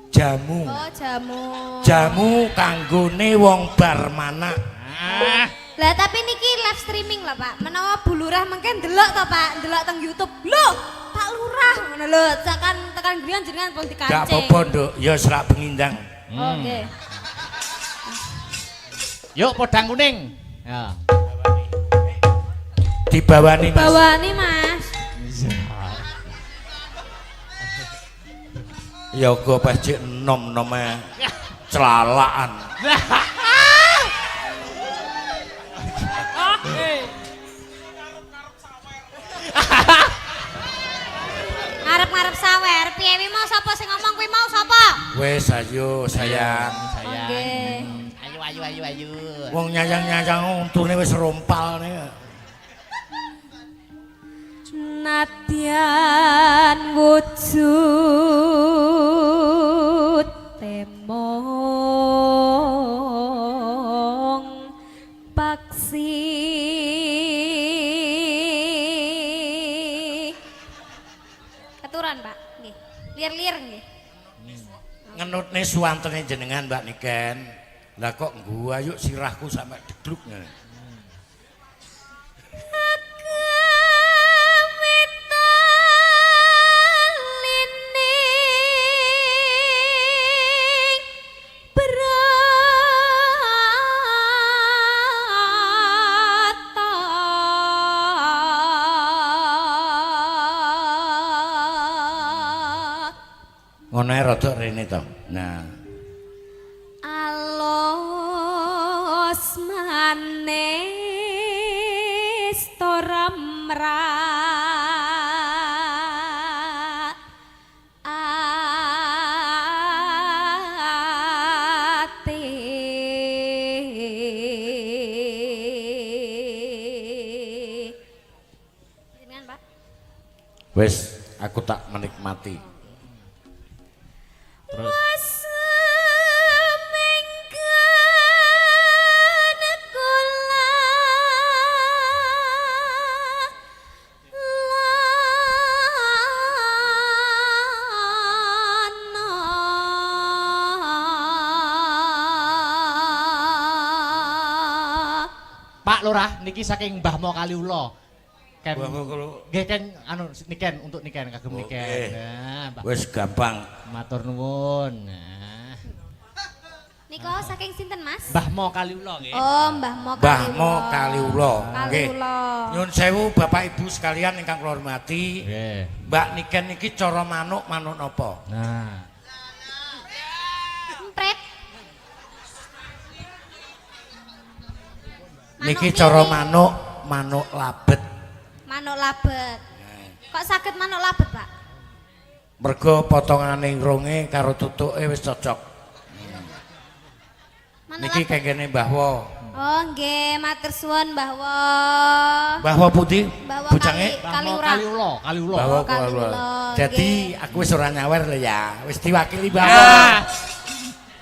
Speaker 4: Jamu.
Speaker 2: Oh, jamu.
Speaker 4: Jamu kanggone wong bar manak.
Speaker 1: Ah,
Speaker 2: Lah tapi niki live streaming lah, Pak. Menawa bulurah mengke ndelok to, Pak. Ndelok teng YouTube. Loh, Pak Lurah ngono lho. Tekan griyan jenengan pun dikancing.
Speaker 4: Gak apa-apa, Nduk. Ya serak bengindang.
Speaker 2: Oke.
Speaker 1: Yuk podang kuning. Ya.
Speaker 4: Dibawani, Mas.
Speaker 2: Bawani, Mas.
Speaker 4: Ya go pecik nom-nome celalaan.
Speaker 2: Ngarep-ngarep sawer, piye wi mau sapa sing ngomong kuwi mau sapa?
Speaker 4: Wes ayo sayang.
Speaker 2: Nggih.
Speaker 1: Ayo.
Speaker 4: Wong nyayang-nyayang untune wis rompal nih.
Speaker 2: Nadyan wujud temong paksi keturan Pak nggih lir-lir nggih
Speaker 4: Ngenutne suwantene jenengan Mbak Niken. Lah kok ngguayuk sirahku sampe degluk. Ngono ae rada rene to. Nah.
Speaker 2: Alos manis toramra ate jenengan Pak
Speaker 4: Wes aku tak menikmati.
Speaker 1: Terus Pak Lurah niki saking Mbah Mo Kaliula. Ken nggih Ken anu niken untuk niken kagem niken. Nah, Mbah.
Speaker 4: Wis gampang.
Speaker 1: Matur nuwun. Nah.
Speaker 2: Niko saking sinten Mas?
Speaker 1: Mbah Mo Kaliula nggih.
Speaker 2: Oh, Mbah Mo
Speaker 4: Mbah Mo Kaliula. Nggih.
Speaker 2: Kaliula.
Speaker 4: Nyun sewu Bapak Ibu sekalian ingkang kula hormati.
Speaker 1: Nggih.
Speaker 4: Mbak Niken niki cara manuk napa?
Speaker 1: Nah.
Speaker 2: Empret.
Speaker 4: Niki cara manuk labet.
Speaker 2: Manuk labet. Kok saged manuk labet, Pak?
Speaker 4: Mergo potongane ronge karo tutuke wis cocok.
Speaker 2: Manuk
Speaker 4: Niki
Speaker 2: labet.
Speaker 4: kengkene Mbah Wo.
Speaker 2: Oh, nggih, matur suwun Mbah Wo.
Speaker 4: Mbah Wo pundi?
Speaker 2: Mbah Wo
Speaker 4: Bujange?
Speaker 2: Kaliura.
Speaker 1: Kaliula.
Speaker 4: Mbah Wo
Speaker 2: Kaliula,
Speaker 4: Kaliula. Jadi aku wis ora nyawer lho ya. Wis diwakili Mbah Wo.
Speaker 1: Ah.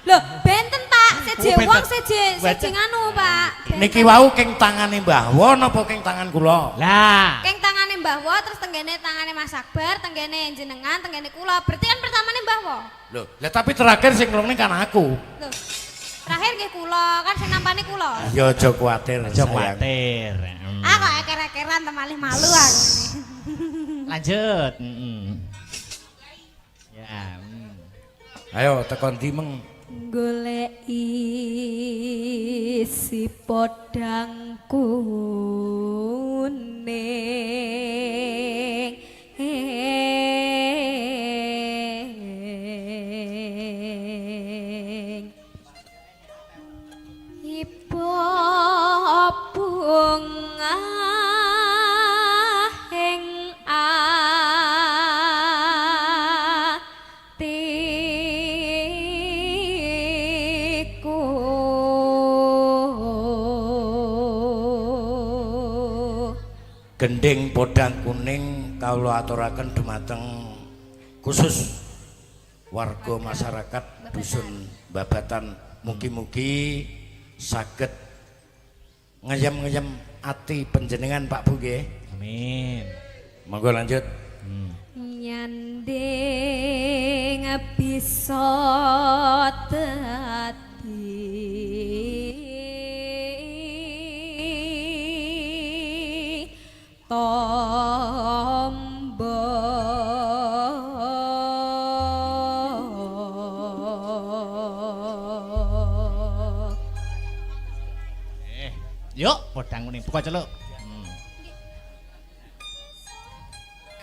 Speaker 2: Loh, benten Pak, seje
Speaker 1: Oh, benten.
Speaker 2: wong seje nganu Pak. Benten.
Speaker 4: Niki wau keng tangane Mbah Wo napa keng tangan kula?
Speaker 1: Lah.
Speaker 2: Keng tangane Mbah Wo terus tenggene tangane Mas Akbar, tenggene jenengan, tenggene kula. Berarti kan pertamane Mbah Wo.
Speaker 4: Loh, lah tapi terakhir sing ngrungne kan aku.
Speaker 2: Loh. Terakhir nggih kula, kan sing nampani kula.
Speaker 4: Ya aja kuwatir,
Speaker 1: Aja
Speaker 4: sayang.
Speaker 1: kuwatir.
Speaker 2: Ah kok eker-ekeran temalih malu aku ini.
Speaker 1: Lanjut. Ya.
Speaker 4: Ayo tekan ndi meng.
Speaker 2: Goleki si podang kuning ipo bunga ing atiku
Speaker 4: Gending podang kuning kawula aturaken dumateng khusus warga masyarakat dusun Babatan. Mugi-mugi saged ngeyem-ngeyem ati panjenengan Pak Bu nggih.
Speaker 1: Amin.
Speaker 4: Monggo lanjut.
Speaker 2: nyanding bisa dadi tombo
Speaker 1: Yuk, podang kuning buka celuk.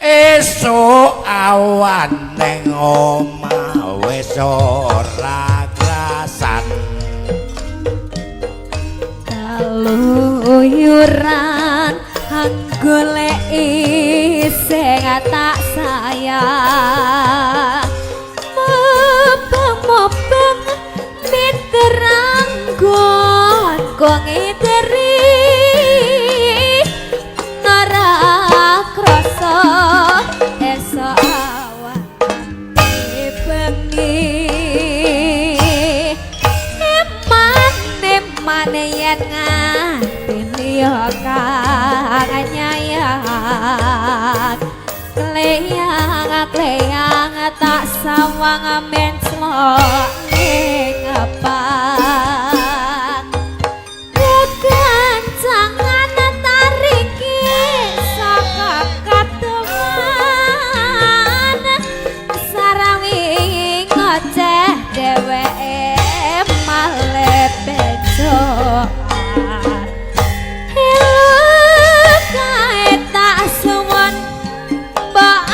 Speaker 4: Esuk awan ning omah wis ora krasan
Speaker 2: kaluyuran goleki sing tak sayang mobeng miteranggon kok ngiteri ora krasa esok awan bengi eman yen nganti liya kang nyayang kleyang tak sawang menclok ning apang kekancangan tariki saka katongan sarawi ngoceh dheweke malah becokan kae tak suwun mbak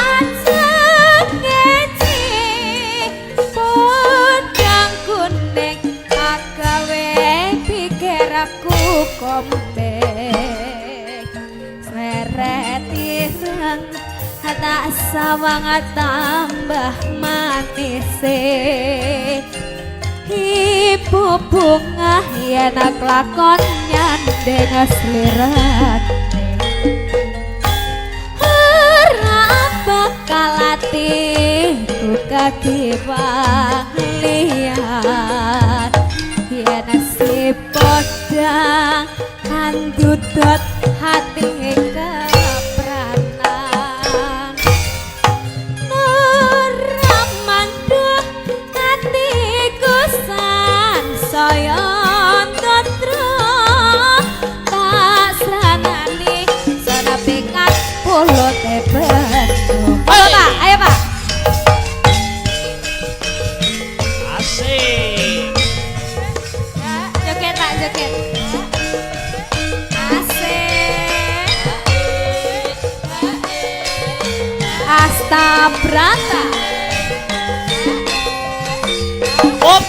Speaker 2: ngeci podang kuning agawe pikir aku kompeng seret ireng tak sawang tambah manise ibu bunga yen lakon nyandeng slirat bakal atiku katiwang liat yen si podang andudot hati kepranan ora manduh hatiku sansaya tatra tak sranani sana pikat pulut ayo Pak, ayo Pak.
Speaker 1: Asik.
Speaker 2: Joget Pak, joget. Asik. Asta Brata.
Speaker 1: Op.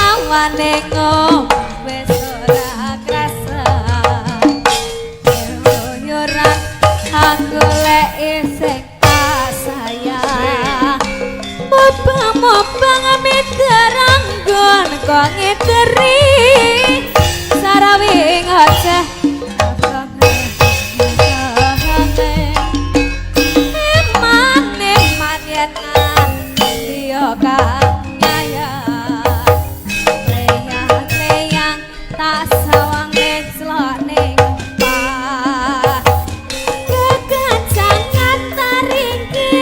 Speaker 2: Awane ngom wis ora krasa yoran goleki sing sayang mobang miteranggon kok ngiteri sarawi ngoceh eman yen dia kang nyayang tak sawang menclok ning pah kekancangan taringki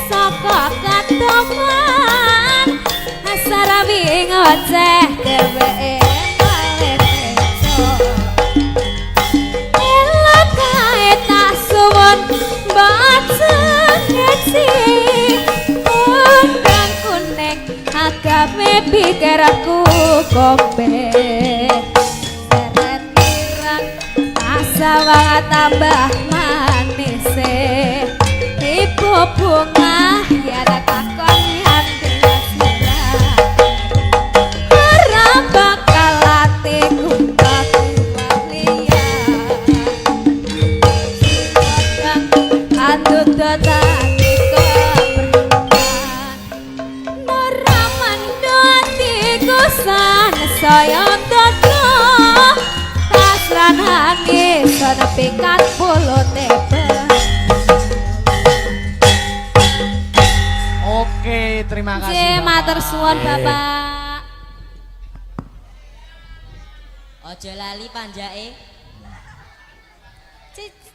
Speaker 2: saka katongan sarawi ngoceh dheweke malih besok elok kae tak suwun mbak ngeci podang kuning agawe pikir aku kombe seret ireng asawang tambah manise ibu bunga tiada kakon hati ora bakal atiku katiwang liat andut dotati keperluan ora mandoti saya tatra tasranane sana pikat pulote.
Speaker 1: Oke, terima kasih.
Speaker 2: Matur suwun Bapak.
Speaker 3: Ojo lali panjake.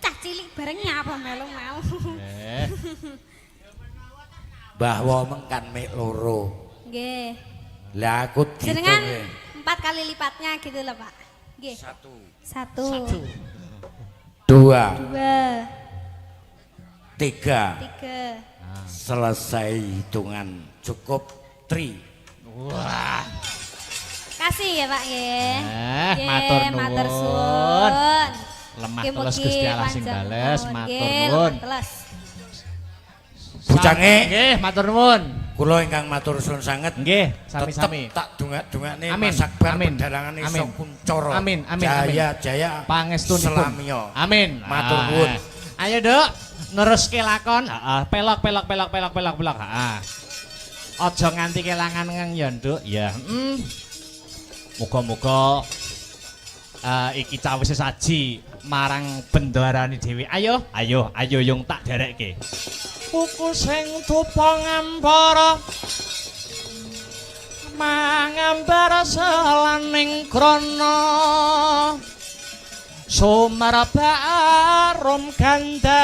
Speaker 2: Cah cilik bareng nyapa melu mau.
Speaker 4: Mbah Womeng kan mek loro.
Speaker 2: Nggih.
Speaker 4: Lah aku
Speaker 2: Jenengan
Speaker 4: dihitung
Speaker 2: 4 kali lipatnya gitu loh Pak. Nggih. 1
Speaker 4: 2
Speaker 2: 2
Speaker 4: 3
Speaker 2: 3
Speaker 4: selesai hitungan cukup 3.
Speaker 1: Wah.
Speaker 2: Kasih ya Pak ya.
Speaker 1: Matur
Speaker 2: Matur
Speaker 1: nuwun.
Speaker 2: suwun.
Speaker 1: Lemah
Speaker 2: Mugi-mugi
Speaker 1: teles Gusti Allah sing
Speaker 2: panjang
Speaker 1: bales,
Speaker 2: umur.
Speaker 1: matur
Speaker 2: Nggih,
Speaker 1: nuwun.
Speaker 2: lemah teles.
Speaker 4: Bujange
Speaker 1: Nggih, matur nuwun.
Speaker 4: kula ingkang matur suwun sanget.
Speaker 1: Nggih,
Speaker 4: Tetep
Speaker 1: sami-sami.
Speaker 4: tak dongak-dongakne
Speaker 1: Amin,
Speaker 4: Mas Akbar
Speaker 1: amin,
Speaker 4: pedalangan iso
Speaker 1: amin.
Speaker 4: kuncoro.
Speaker 1: Amin, amin,
Speaker 4: Jaya jaya
Speaker 1: Pangestunipun.
Speaker 4: Selamiyo.
Speaker 1: Amin.
Speaker 4: Matur
Speaker 1: Ah.
Speaker 4: nuwun.
Speaker 1: Ayo, Duk. Neruske lakon. Heeh, pelok. Heeh. Aja nganti kelangan ngeng ya, Nduk. Ya, Muga-muga iki cawis sesaji marang bendaharane dhewe. Ayo yung tak derekke. Buku sing tupa ngambara mangambar selaning krana sumerba arum gandanya